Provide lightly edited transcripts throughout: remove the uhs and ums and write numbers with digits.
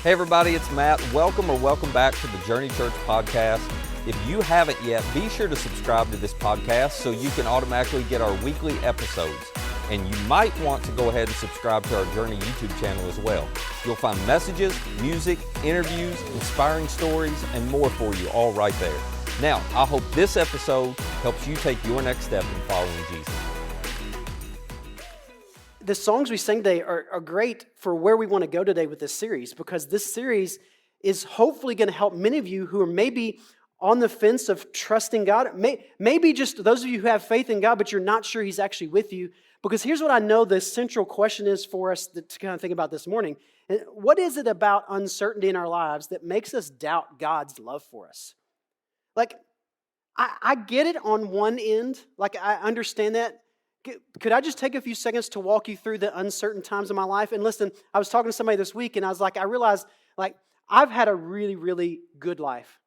Hey everybody, it's Matt. Welcome back to the Journey Church podcast. If you haven't yet, be sure to subscribe to this podcast so you can automatically get our weekly episodes. And you might want to go ahead and subscribe to our Journey YouTube channel as well. You'll find messages, music, interviews, inspiring stories, and more for you all right there. Now, I hope this episode helps you take your next step in following Jesus. The songs we sing today are great for where we want to go today with this series, because this series is hopefully going to help many of you who are maybe on the fence of trusting God. Maybe just those of you who have faith in God, but you're not sure He's actually with you. Because here's what I know the central question is for us to kind of think about this morning. What is it about uncertainty in our lives that makes us doubt God's love for us? Like, I get it on one end. Like, I understand that. Could I just take a few seconds to walk you through the uncertain times of my life? And listen, I was talking to somebody this week, and I realized, I've had a really, really good life.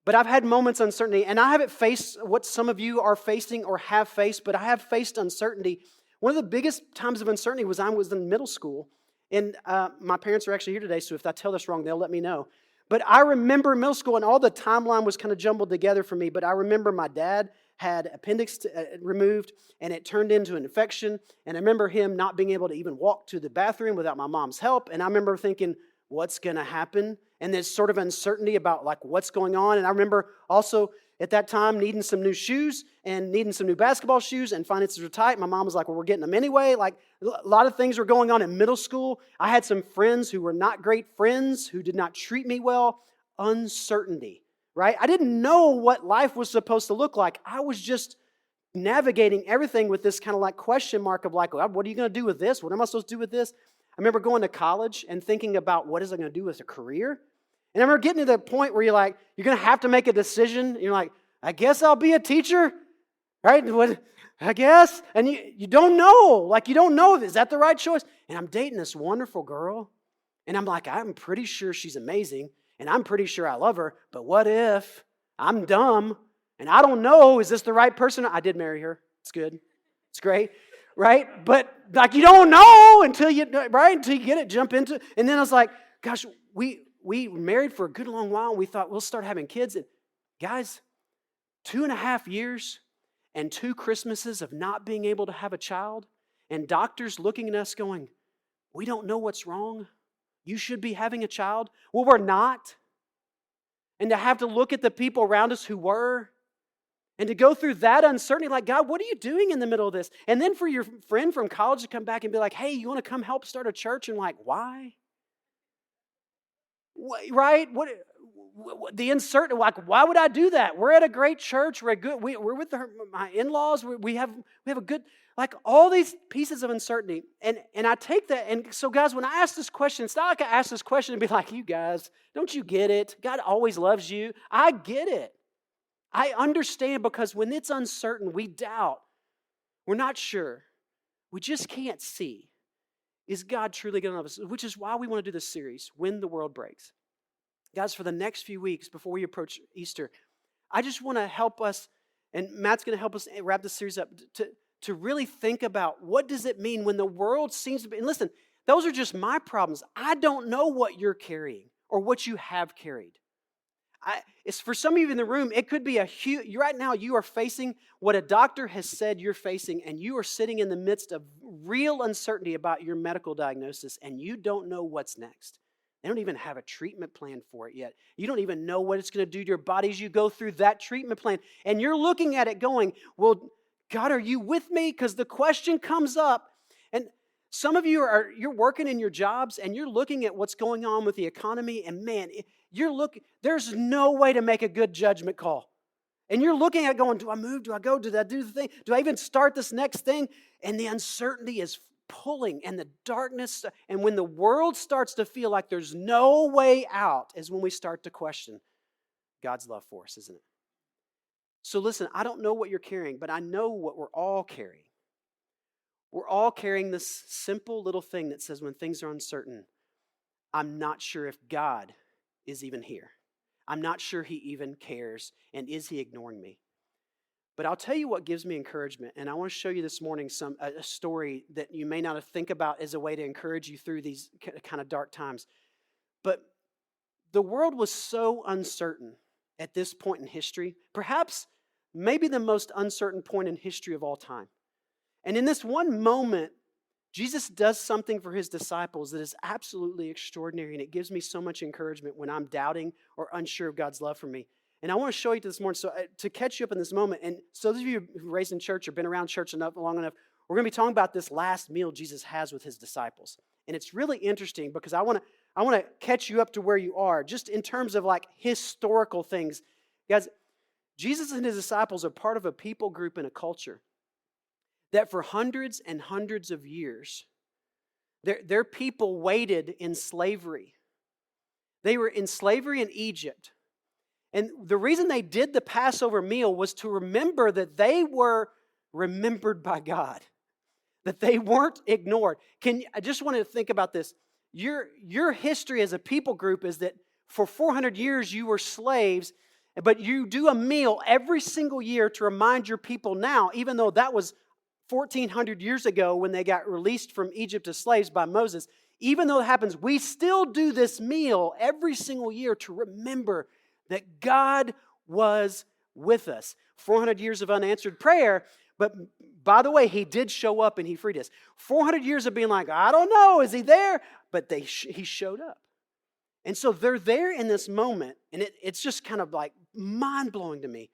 But I've had moments of uncertainty, and I haven't faced what some of you are facing or have faced, but I have faced uncertainty. One of the biggest times of uncertainty was I was in middle school, and my parents are actually here today, so if I tell this wrong, they'll let me know. But I remember middle school, and all the timeline was kind of jumbled together for me, but I remember my dad had appendix removed, and it turned into an infection, and I remember him not being able to even walk to the bathroom without my mom's help, and I remember thinking, what's going to happen? And there's sort of uncertainty about what's going on, and I remember also at that time needing some new shoes and needing some new basketball shoes, and finances were tight. My mom was like, well, we're getting them anyway. A lot of things were going on in middle school. I had some friends who were not great friends, who did not treat me well. Uncertainty. Right? I didn't know what life was supposed to look like. I was just navigating everything with this kind of question mark of what are you going to do with this? What am I supposed to do with this? I remember going to college and thinking about what is I going to do with a career? And I remember getting to the point where you're going to have to make a decision. You're like, I guess I'll be a teacher, right? I guess. And you don't know. You don't know, is that the right choice? And I'm dating this wonderful girl. And I'm pretty sure she's amazing. And I'm pretty sure I love her, but what if I'm dumb and I don't know, is this the right person? I did marry her. It's good. It's great, right? But you don't know until you get it, jump into it. And then I was like, gosh, we married for a good long while, and we thought we'll start having kids. And guys, 2.5 years and 2 Christmases of not being able to have a child, and doctors looking at us going, we don't know what's wrong. You should be having a child. Well, we're not. And to have to look at the people around us who were, and to go through that uncertainty, God, what are you doing in the middle of this? And then for your friend from college to come back and be like, hey, you want to come help start a church? And why? Right? The uncertainty, why would I do that? We're at a great church. We're with my in-laws. We have a good, all these pieces of uncertainty. And I take that. And so guys, when I ask this question, it's not like I ask this question and be like, you guys, don't you get it? God always loves you. I get it. I understand, because when it's uncertain, we doubt. We're not sure. We just can't see. Is God truly going to love us? Which is why we want to do this series, When the World Breaks. Guys, for the next few weeks before we approach Easter, I just want to help us, and Matt's going to help us wrap this series up, to really think about what does it mean when the world seems to be, and listen, those are just my problems. I don't know what you're carrying or what you have carried. It's for some of you in the room, it could be right now you are facing what a doctor has said you're facing, and you are sitting in the midst of real uncertainty about your medical diagnosis, and you don't know what's next. They don't even have a treatment plan for it yet. You don't even know what it's going to do to your body as you go through that treatment plan. And you're looking at it going, well, God, are you with me? Because the question comes up, and some of you you're working in your jobs, and you're looking at what's going on with the economy, and man, there's no way to make a good judgment call. And you're looking at going, do I move? Do I go? Do I do the thing? Do I even start this next thing? And the uncertainty is pulling, and the darkness, and when the world starts to feel like there's no way out, is when we start to question God's love for us, isn't it? So listen, I don't know what you're carrying, but I know what we're all carrying. We're all carrying this simple little thing that says when things are uncertain, I'm not sure if God is even here. I'm not sure He even cares, and is He ignoring me? But I'll tell you what gives me encouragement, and I want to show you this morning a story that you may not think about as a way to encourage you through these kind of dark times. But the world was so uncertain at this point in history, perhaps maybe the most uncertain point in history of all time. And in this one moment, Jesus does something for his disciples that is absolutely extraordinary, and it gives me so much encouragement when I'm doubting or unsure of God's love for me. And I want to show you this morning, so to catch you up in this moment, and so those of you who are raised in church or been around church long enough, we're going to be talking about this last meal Jesus has with his disciples. And it's really interesting because I want to catch you up to where you are, just in terms of like historical things. Guys, Jesus and his disciples are part of a people group and a culture that for hundreds and hundreds of years, their people waited in slavery. They were in slavery in Egypt. And the reason they did the Passover meal was to remember that they were remembered by God, that they weren't ignored. I just want to think about this. Your history as a people group is that for 400 years you were slaves, but you do a meal every single year to remind your people now, even though that was 1,400 years ago when they got released from Egypt as slaves by Moses. Even though it happens, we still do this meal every single year to remember that God was with us. 400 years of unanswered prayer, but by the way, he did show up and he freed us. 400 years of being like, I don't know, is he there? But he showed up. And so they're there in this moment, and it's just kind of like mind-blowing to me,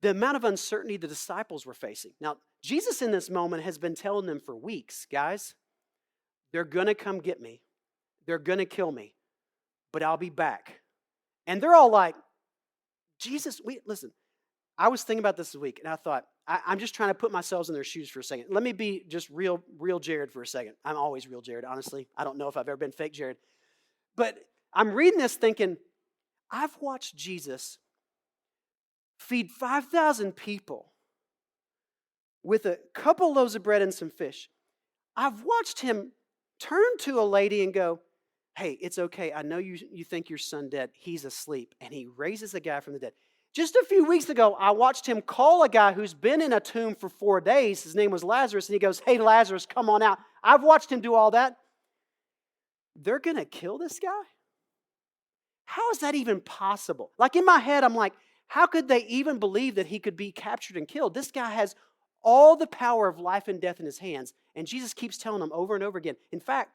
the amount of uncertainty the disciples were facing. Now, Jesus in this moment has been telling them for weeks, guys, they're going to come get me. They're going to kill me, but I'll be back. And they're all like, Jesus, listen, I was thinking about this week, and I thought, I'm just trying to put myself in their shoes for a second. Let me be just real Jarrod for a second. I'm always real Jarrod, honestly. I don't know if I've ever been fake Jarrod. But I'm reading this thinking, I've watched Jesus feed 5,000 people with a couple loaves of bread and some fish. I've watched him turn to a lady and go, hey, it's okay. I know you think your son dead. He's asleep. And he raises a guy from the dead. Just a few weeks ago, I watched him call a guy who's been in a tomb for 4 days. His name was Lazarus. And he goes, hey, Lazarus, come on out. I've watched him do all that. They're going to kill this guy? How is that even possible? Like in my head, I'm like, how could they even believe that he could be captured and killed? This guy has all the power of life and death in his hands. And Jesus keeps telling them over and over again. In fact,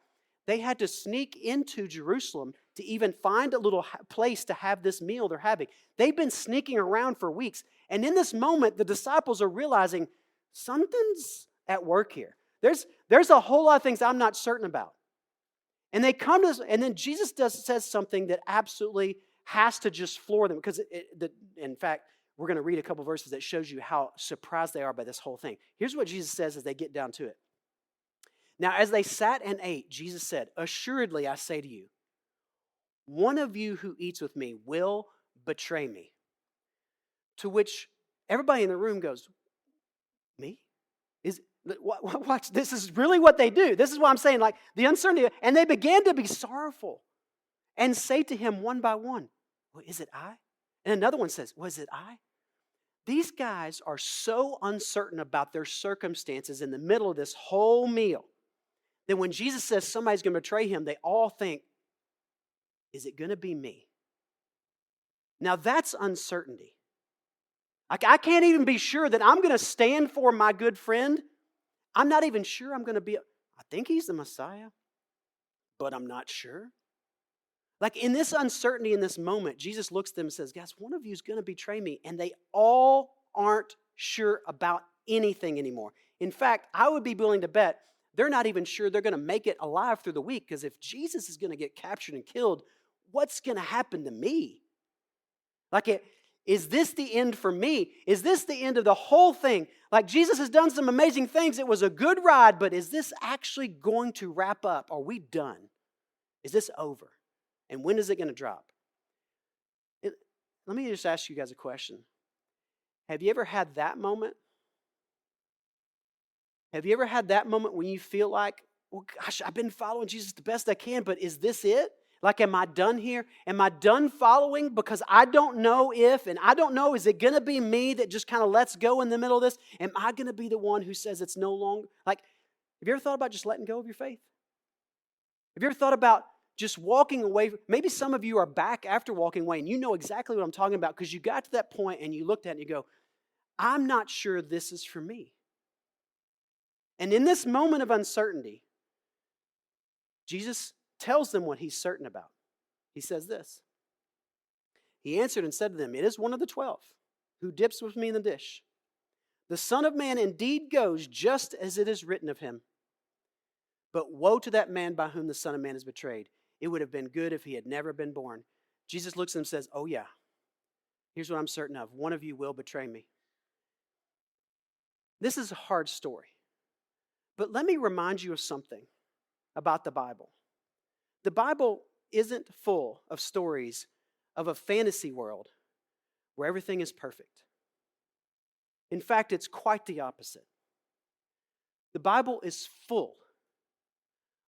they had to sneak into Jerusalem to even find a little place to have this meal they're having. They've been sneaking around for weeks. And in this moment, the disciples are realizing something's at work here. There's a whole lot of things I'm not certain about. And they come to this, and then Jesus says something that absolutely has to just floor them. Because, in fact, we're going to read a couple verses that shows you how surprised they are by this whole thing. Here's what Jesus says as they get down to it. Now, as they sat and ate, Jesus said, assuredly, I say to you, one of you who eats with me will betray me. To which everybody in the room goes, me? Watch, this is really what they do. This is what I'm saying, like the uncertainty. And they began to be sorrowful and say to him one by one, well, is it I? And another one says, was it I? These guys are so uncertain about their circumstances in the middle of this whole meal that when Jesus says somebody's going to betray him, they all think, is it going to be me? Now that's uncertainty. I can't even be sure that I'm going to stand for my good friend. I'm not even sure I'm going to be, I think he's the Messiah, but I'm not sure. Like in this uncertainty, in this moment, Jesus looks at them and says, guys, one of you is going to betray me. And they all aren't sure about anything anymore. In fact, I would be willing to bet they're not even sure they're going to make it alive through the week, because if Jesus is going to get captured and killed, what's going to happen to me? Is this the end for me? Is this the end of the whole thing? Like Jesus has done some amazing things. It was a good ride, but is this actually going to wrap up? Are we done? Is this over? And when is it going to drop? Let me just ask you guys a question. Have you ever had that moment? Have you ever had that moment when you feel like, well, gosh, I've been following Jesus the best I can, but is this it? Like, am I done here? Am I done following because I don't know if, and I don't know, is it going to be me that just kind of lets go in the middle of this? Am I going to be the one who says it's no longer? Like, have you ever thought about just letting go of your faith? Have you ever thought about just walking away. Maybe some of you are back after walking away and you know exactly what I'm talking about because you got to that point and you looked at it and you go, I'm not sure this is for me. And in this moment of uncertainty, Jesus tells them what he's certain about. He says this. He answered and said to them, it is one of the 12 who dips with me in the dish. The Son of Man indeed goes just as it is written of him. But woe to that man by whom the Son of Man is betrayed. It would have been good if he had never been born. Jesus looks at him and says, oh yeah, here's what I'm certain of. One of you will betray me. This is a hard story. But let me remind you of something about the Bible. The Bible isn't full of stories of a fantasy world where everything is perfect. In fact, it's quite the opposite. The Bible is full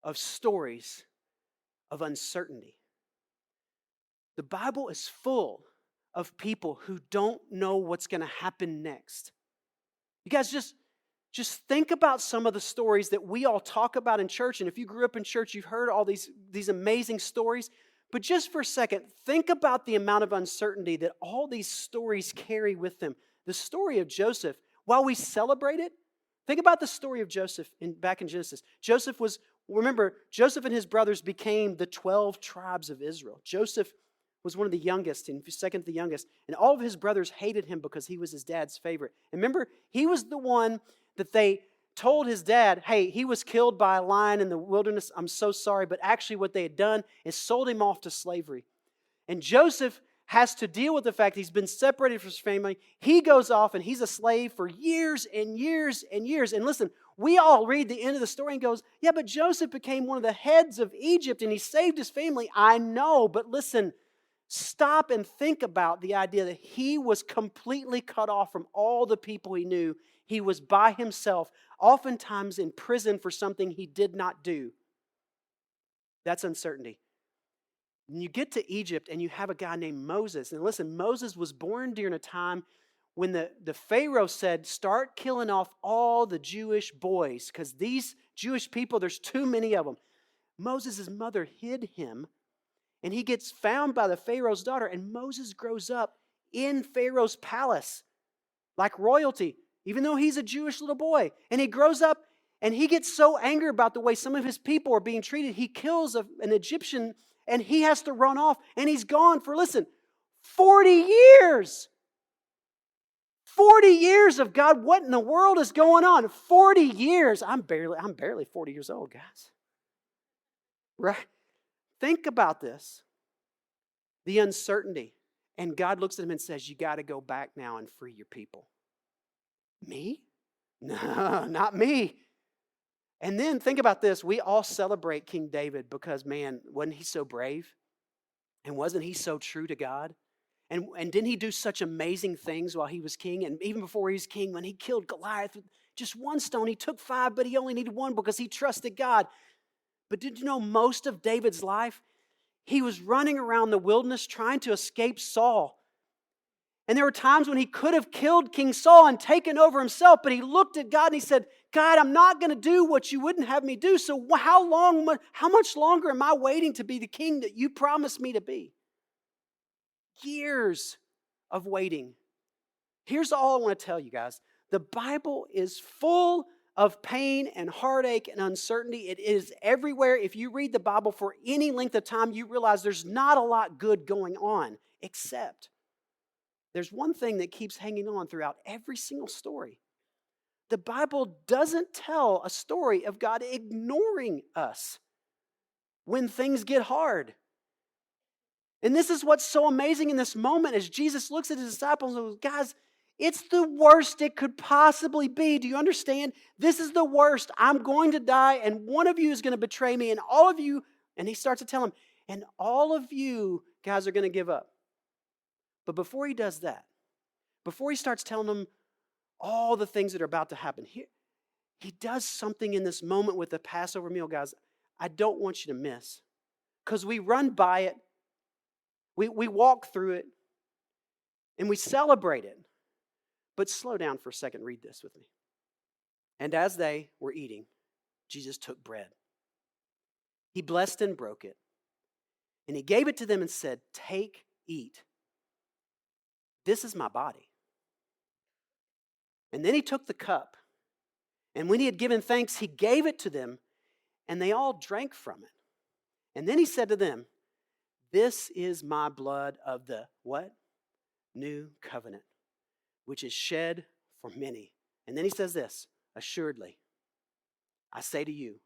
of stories of uncertainty. The Bible is full of people who don't know what's going to happen next. You guys just think about some of the stories that we all talk about in church. And if you grew up in church, you've heard all these amazing stories. But just for a second, think about the amount of uncertainty that all these stories carry with them. The story of Joseph, while we celebrate it, think about the story of Joseph back in Genesis. Remember, Joseph and his brothers became the 12 tribes of Israel. Joseph was one of the youngest and second to the youngest. And all of his brothers hated him because he was his dad's favorite. And remember, he was the one that they told his dad, hey, he was killed by a lion in the wilderness. I'm so sorry. But actually what they had done is sold him off to slavery. And Joseph has to deal with the fact he's been separated from his family. He goes off and he's a slave for years and years and years. And listen, we all read the end of the story and goes, yeah, but Joseph became one of the heads of Egypt and he saved his family. I know, but listen, stop and think about the idea that he was completely cut off from all the people he knew. He was by himself, oftentimes in prison for something he did not do. That's uncertainty. When you get to Egypt and you have a guy named Moses, and listen, Moses was born during a time when the Pharaoh said, start killing off all the Jewish boys, because these Jewish people, there's too many of them. Moses' mother hid him, and he gets found by the Pharaoh's daughter, and Moses grows up in Pharaoh's palace like royalty, even though he's a Jewish little boy. And he grows up, and he gets so angry about the way some of his people are being treated, he kills an Egyptian, and he has to run off, and he's gone for, listen, 40 years. 40 years of God, what in the world is going on? 40 years. I'm barely 40 years old, guys. Right? Think about this. The uncertainty. And God looks at him and says, you got to go back now and free your people. Me? No, not me. And then think about this. We all celebrate King David because, man, wasn't he so brave? And wasn't he so true to God? And didn't he do such amazing things while he was king? And even before he was king, when he killed Goliath with just one stone, he took 5, but he only needed 1 because he trusted God. But did you know most of David's life, he was running around the wilderness trying to escape Saul. And there were times when he could have killed King Saul and taken over himself, but he looked at God and he said, God, I'm not going to do what you wouldn't have me do. So how much longer am I waiting to be the king that you promised me to be? Years of waiting. Here's all I want to tell you guys. The Bible is full of pain and heartache and uncertainty. It is everywhere. If you read the Bible for any length of time, you realize there's not a lot good going on, except there's one thing that keeps hanging on throughout every single story. The Bible doesn't tell a story of God ignoring us when things get hard. And this is what's so amazing in this moment as Jesus looks at his disciples and goes, guys, it's the worst it could possibly be. Do you understand? This is the worst. I'm going to die, and one of you is going to betray me, and all of you, and he starts to tell them, and all of you guys are going to give up. But before he does that, before he starts telling them all the things that are about to happen, he does something in this moment with the Passover meal, guys, I don't want you to miss. Because we run by it, we walk through it, and we celebrate it. But slow down for a second, read this with me. And as they were eating, Jesus took bread. He blessed and broke it And he gave it to them and said, "Take, eat. This is my body." And then he took the cup. And when he had given thanks, he gave it to them, and they all drank from it. And then he said to them, "This is my blood of the" what? "New covenant, which is shed for many." And then he says this, "Assuredly, I say to you,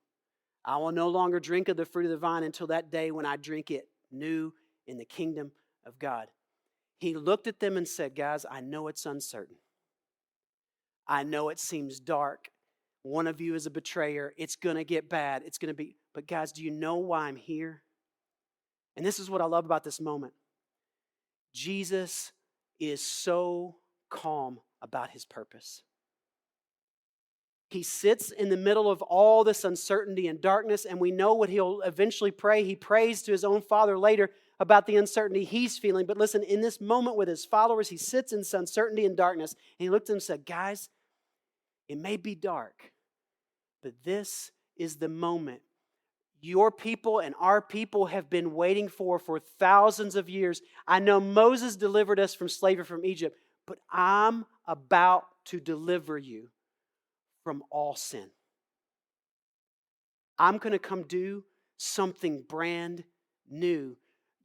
I will no longer drink of the fruit of the vine until that day when I drink it new in the kingdom of God." He looked at them and said, "Guys, I know it's uncertain. I know it seems dark. One of you is a betrayer. It's going to get bad. It's going to be, but guys, do you know why I'm here?" And this is what I love about this moment. Jesus is so calm about his purpose. He sits in the middle of all this uncertainty and darkness, and we know what he'll eventually pray. He prays to his own Father later about the uncertainty he's feeling. But listen, in this moment with his followers, he sits in uncertainty and darkness, and he looked at them and said, "Guys, it may be dark, but this is the moment your people and our people have been waiting for thousands of years. I know Moses delivered us from slavery from Egypt, but I'm about to deliver you from all sin. I'm going to come do something brand new.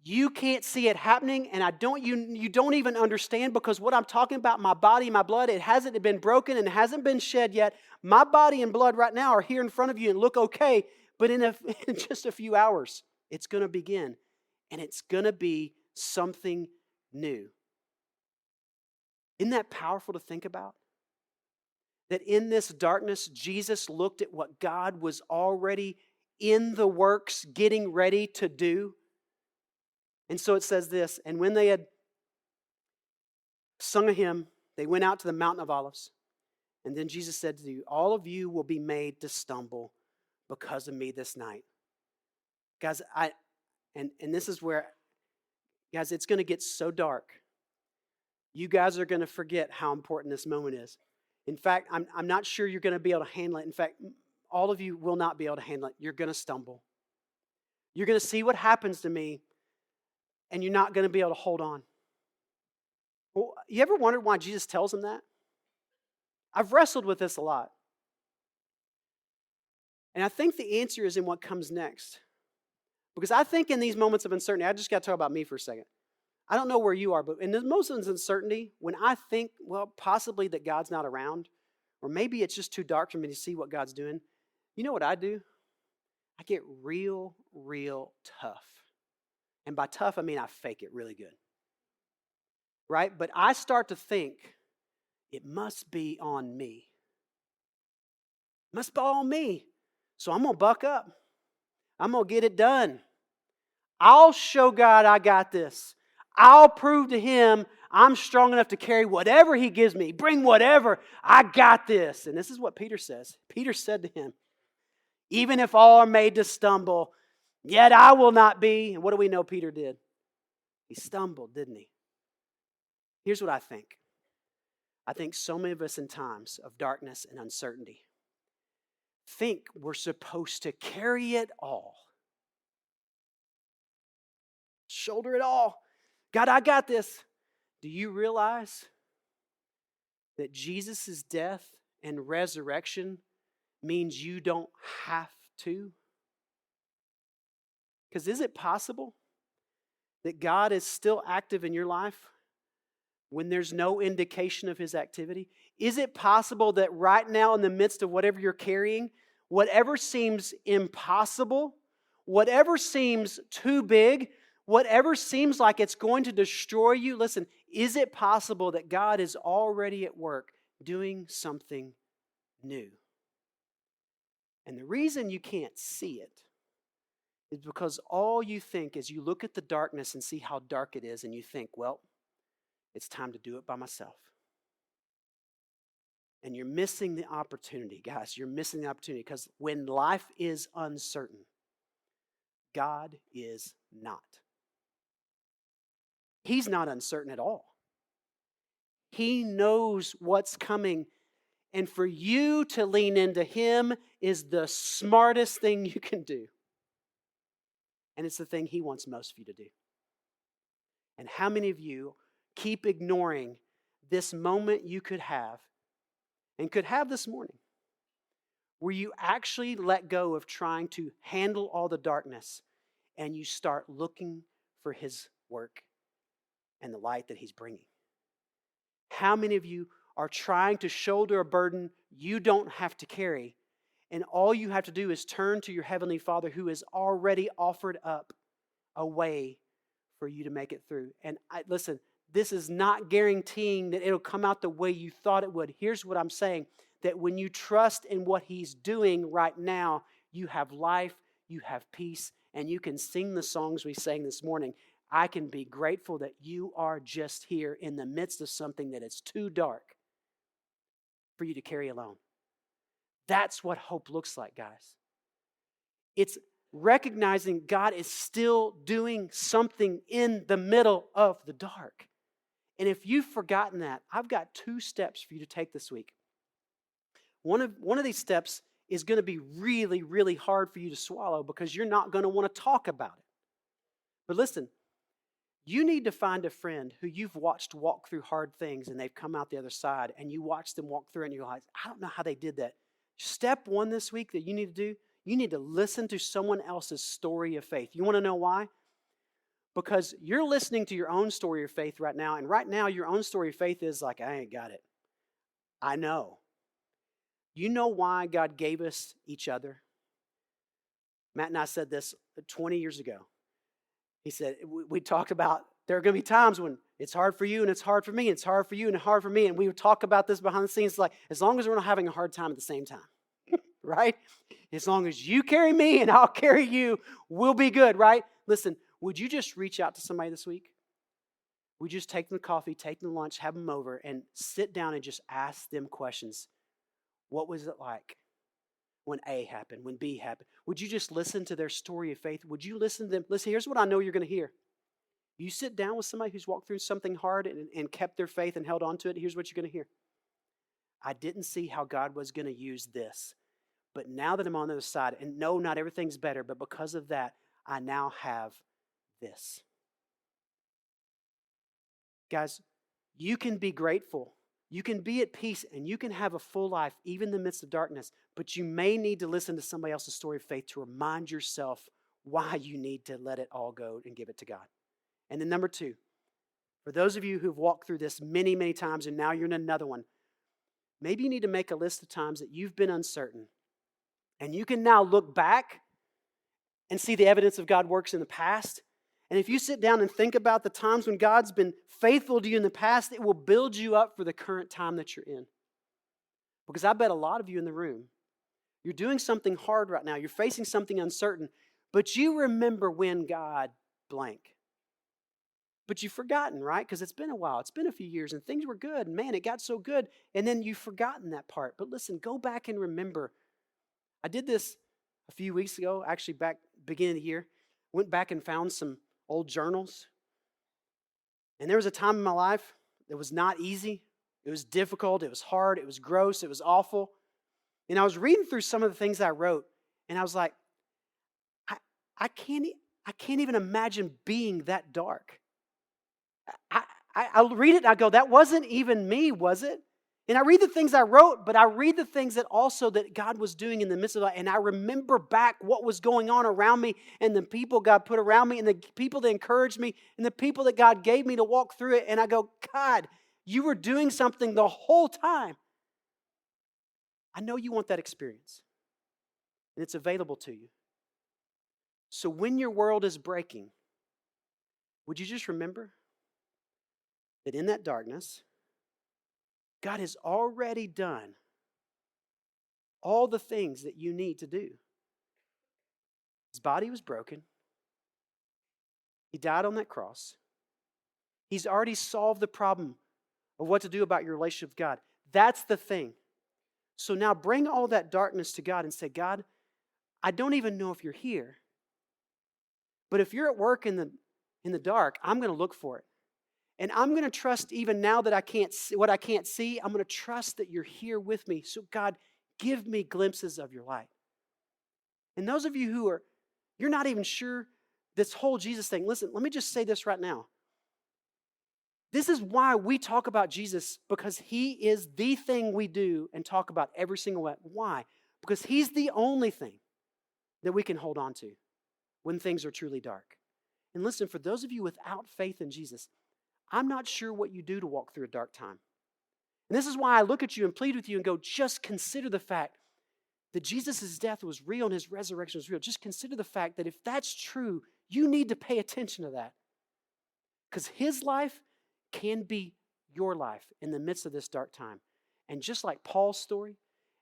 You can't see it happening, and you don't even understand, because what I'm talking about, my body, my blood, it hasn't been broken and it hasn't been shed yet. My body and blood right now are here in front of you and look okay, but in just a few hours, it's going to begin, and it's going to be something new." Isn't that powerful to think about? That in this darkness, Jesus looked at what God was already in the works, getting ready to do. And so it says this, "And when they had sung a hymn, they went out to the Mountain of Olives. And then Jesus said to you, all of you will be made to stumble because of me this night." Guys, and this is where, guys, it's going to get so dark. You guys are going to forget how important this moment is. In fact, I'm not sure you're going to be able to handle it. In fact, all of you will not be able to handle it. You're going to stumble. You're going to see what happens to me, and you're not going to be able to hold on. Well, you ever wondered why Jesus tells them that? I've wrestled with this a lot. And I think the answer is in what comes next. Because I think in these moments of uncertainty, I just got to talk about me for a second. I don't know where you are, but in the moments of uncertainty, when I think, well, possibly that God's not around, or maybe it's just too dark for me to see what God's doing, you know what I do? I get real, real tough. And by tough, I mean I fake it really good. Right? But I start to think, it must be on me. It must be on me. So I'm going to buck up. I'm going to get it done. I'll show God I got this. I'll prove to Him I'm strong enough to carry whatever He gives me. Bring whatever. I got this. And this is what Peter says. Peter said to him, even if all are made to stumble, yet I will not be. And what do we know Peter did? He stumbled, didn't he? Here's what I think. I think so many of us in times of darkness and uncertainty think we're supposed to carry it all. Shoulder it all. God, I got this. Do you realize that Jesus' death and resurrection means you don't have to? Because is it possible that God is still active in your life when there's no indication of His activity? Is it possible that right now in the midst of whatever you're carrying, whatever seems impossible, whatever seems too big, whatever seems like it's going to destroy you, listen, is it possible that God is already at work doing something new? And the reason you can't see it is because all you think is you look at the darkness and see how dark it is, and you think, well, it's time to do it by myself. And you're missing the opportunity, guys. You're missing the opportunity, because when life is uncertain, God is not. He's not uncertain at all. He knows what's coming. And for you to lean into Him is the smartest thing you can do. and it's the thing He wants most of you to do. And how many of you keep ignoring this moment you could have and could have this morning where you actually let go of trying to handle all the darkness and you start looking for His work and the light that He's bringing? How many of you are trying to shoulder a burden you don't have to carry, and all you have to do is turn to your Heavenly Father who has already offered up a way for you to make it through? And listen, this is not guaranteeing that it'll come out the way you thought it would. Here's what I'm saying, that when you trust in what He's doing right now, you have life, you have peace, and you can sing the songs we sang this morning. I can be grateful that you are just here in the midst of something that is too dark for you to carry alone. That's what hope looks like, guys. It's recognizing God is still doing something in the middle of the dark. And if you've forgotten that, I've got 2 steps for you to take this week. One of these steps is going to be really, really hard for you to swallow because you're not going to want to talk about it. But listen, you need to find a friend who you've watched walk through hard things and they've come out the other side, and you watch them walk through and you're like, I don't know how they did that. Step 1 this week that you need to do, you need to listen to someone else's story of faith. You want to know why? Because you're listening to your own story of faith right now, and right now your own story of faith is like, I ain't got it. I know. You know why God gave us each other? Matt and I said this 20 years ago. He said, we talked about there are going to be times when it's hard for you and it's hard for me, and it's hard for you and it's hard for me, and we would talk about this behind the scenes, like as long as we're not having a hard time at the same time, right? As long as you carry me and I'll carry you, we'll be good, right? Listen, would you just reach out to somebody this week? Would you just take them to coffee, take them to lunch, have them over, and sit down and just ask them questions? What was it like when A happened, when B happened? Would you just listen to their story of faith? Would you listen to them? Listen, here's what I know you're going to hear. You sit down with somebody who's walked through something hard and kept their faith and held on to it, here's what you're going to hear. I didn't see how God was going to use this, but now that I'm on the other side, and no, not everything's better, but because of that, I now have this. Guys, you can be grateful. You can be at peace, and you can have a full life even in the midst of darkness, but you may need to listen to somebody else's story of faith to remind yourself why you need to let it all go and give it to God. And then number 2, for those of you who've walked through this many, many times and now you're in another one, maybe you need to make a list of times that you've been uncertain. And you can now look back and see the evidence of God's works in the past. And if you sit down and think about the times when God's been faithful to you in the past, it will build you up for the current time that you're in. Because I bet a lot of you in the room, you're doing something hard right now. You're facing something uncertain. But you remember when God blank. But you've forgotten, right? Because it's been a while. It's been a few years and things were good. And man, it got so good. And then you've forgotten that part. But listen, go back and remember. I did this a few weeks ago, actually back beginning of the year. Went back and found some old journals. And there was a time in my life that was not easy. It was difficult. It was hard. It was gross. It was awful. And I was reading through some of the things I wrote. And I was like, I can't even imagine being that dark. I'll read it and I go, that wasn't even me, was it? And I read the things I wrote, but I read the things that also that God was doing in the midst of it. And I remember back what was going on around me and the people God put around me and the people that encouraged me and the people that God gave me to walk through it. And I go, God, you were doing something the whole time. I know you want that experience. And it's available to you. So when your world is breaking, would you just remember that in that darkness, God has already done all the things that you need to do. His body was broken. He died on that cross. He's already solved the problem of what to do about your relationship with God. That's the thing. So now bring all that darkness to God and say, God, I don't even know if you're here. But if you're at work in the dark, I'm going to look for it. And I'm going to trust even now that I can't see what I can't see, I'm going to trust that you're here with me. So God, give me glimpses of your light. And those of you you're not even sure this whole Jesus thing, listen, let me just say this right now. This is why we talk about Jesus, because he is the thing we do and talk about every single way. Why? Because he's the only thing that we can hold on to when things are truly dark. And listen, for those of you without faith in Jesus, I'm not sure what you do to walk through a dark time. And this is why I look at you and plead with you and go, just consider the fact that Jesus' death was real and his resurrection was real. Just consider the fact that if that's true, you need to pay attention to that. Because his life can be your life in the midst of this dark time. And just like Paul's story,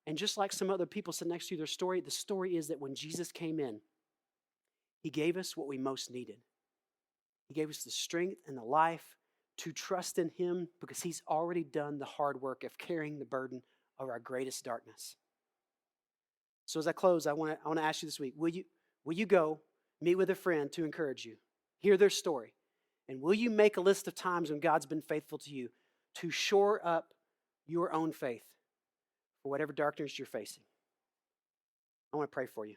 and just like some other people sit next to their story, the story is that when Jesus came in, he gave us what we most needed. He gave us the strength and the life to trust in him because he's already done the hard work of carrying the burden of our greatest darkness. So as I close, I want to ask you this week, will you go meet with a friend to encourage you, hear their story, and will you make a list of times when God's been faithful to you to shore up your own faith for whatever darkness you're facing? I want to pray for you.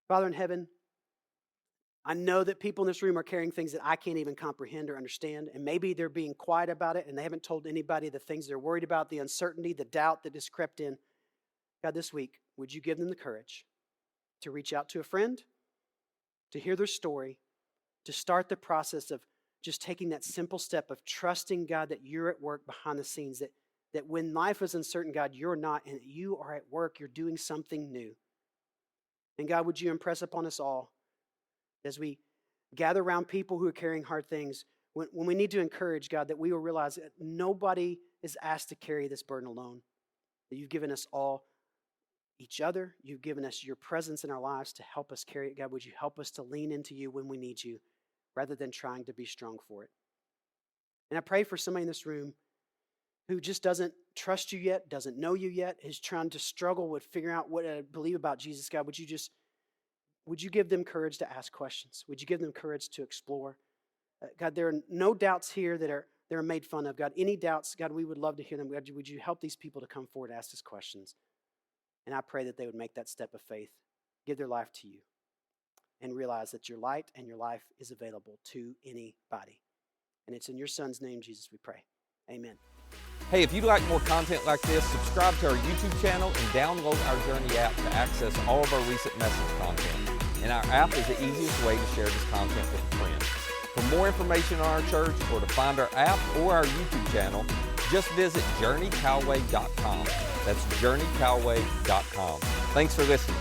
Father in heaven, I know that people in this room are carrying things that I can't even comprehend or understand, and maybe they're being quiet about it and they haven't told anybody the things they're worried about, the uncertainty, the doubt that has crept in. God, this week, would you give them the courage to reach out to a friend, to hear their story, to start the process of just taking that simple step of trusting, God, that you're at work behind the scenes, that when life is uncertain, God, you're not, and that you are at work, you're doing something new. And God, would you impress upon us all as we gather around people who are carrying hard things, when we need to encourage, God, that we will realize that nobody is asked to carry this burden alone, that you've given us all each other. You've given us your presence in our lives to help us carry it. God, would you help us to lean into you when we need you rather than trying to be strong for it? And I pray for somebody in this room who just doesn't trust you yet, doesn't know you yet, is trying to struggle with figuring out what to believe about Jesus. God, would you give them courage to ask questions? Would you give them courage to explore? God, there are no doubts here that are made fun of. God, any doubts, God, we would love to hear them. God, would you help these people to come forward and ask us questions? And I pray that they would make that step of faith, give their life to you, and realize that your light and your life is available to anybody. And it's in your Son's name, Jesus, we pray. Amen. Hey, if you'd like more content like this, subscribe to our YouTube channel and download our Journey app to access all of our recent message content. And our app is the easiest way to share this content with a friend. For more information on our church or to find our app or our YouTube channel, just visit journeycalway.com. That's journeycalway.com. Thanks for listening.